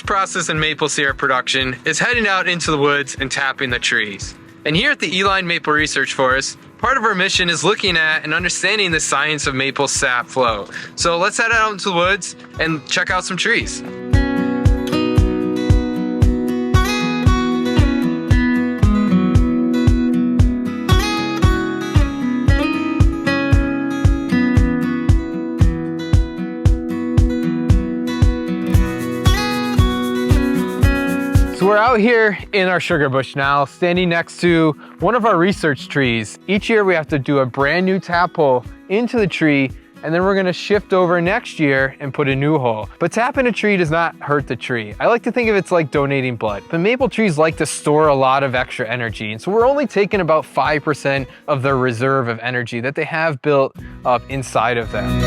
process in maple syrup production is heading out into the woods and tapping the trees. And here at the Uihlein Maple Research Forest, part of our mission is looking at and understanding the science of maple sap flow. So let's head out into the woods and check out some trees. So we're out here in our sugar bush now, standing next to one of our research trees. Each year we have to do a brand new tap hole into the tree, and then we're gonna shift over next year and put a new hole. But tapping a tree does not hurt the tree. I like to think of it like donating blood. But maple trees like to store a lot of extra energy, and so we're only taking about 5% of their reserve of energy that they have built up inside of them.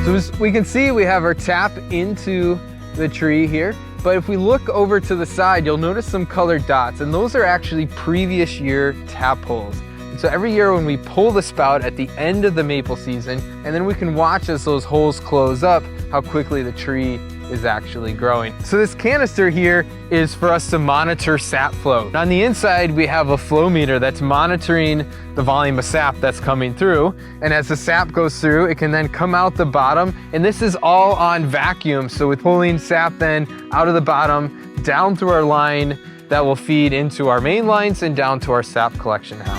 So as we can see, we have our tap into the tree here, but if we look over to the side, you'll notice some colored dots, and those are actually previous year tap holes. And so every year when we pull the spout at the end of the maple season, and then we can watch as those holes close up, how quickly the tree is actually growing. So this canister here is for us to monitor sap flow. On the inside, we have a flow meter that's monitoring the volume of sap that's coming through. And as the sap goes through, it can then come out the bottom. And this is all on vacuum. So with pulling sap then out of the bottom, down through our line that will feed into our main lines and down to our sap collection house.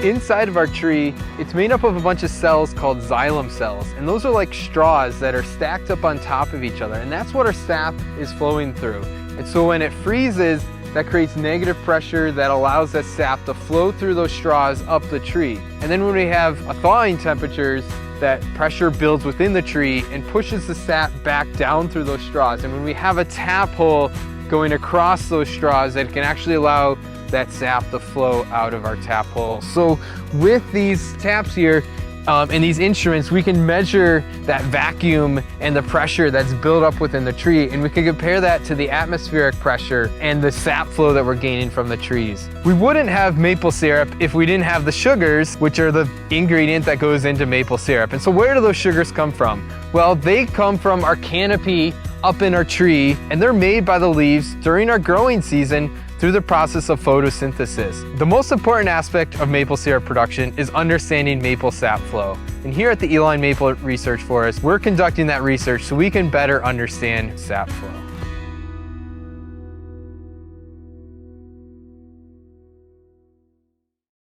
Inside of our tree, it's made up of a bunch of cells called xylem cells, and those are like straws that are stacked up on top of each other, and that's what our sap is flowing through. And so when it freezes, that creates negative pressure that allows that sap to flow through those straws up the tree. And then when we have thawing temperatures, that pressure builds within the tree and pushes the sap back down through those straws. And when we have a tap hole going across those straws, that can actually allow that sap to flow out of our tap hole. So with these taps here and these instruments, we can measure that vacuum and the pressure that's built up within the tree, and we can compare that to the atmospheric pressure and the sap flow that we're gaining from the trees. We wouldn't have maple syrup if we didn't have the sugars, which are the ingredient that goes into maple syrup. And so where do those sugars come from? Well, they come from our canopy up in our tree, and they're made by the leaves during our growing season through the process of photosynthesis. The most important aspect of maple syrup production is understanding maple sap flow. And here at the Uihlein Maple Research Forest, we're conducting that research so we can better understand sap flow.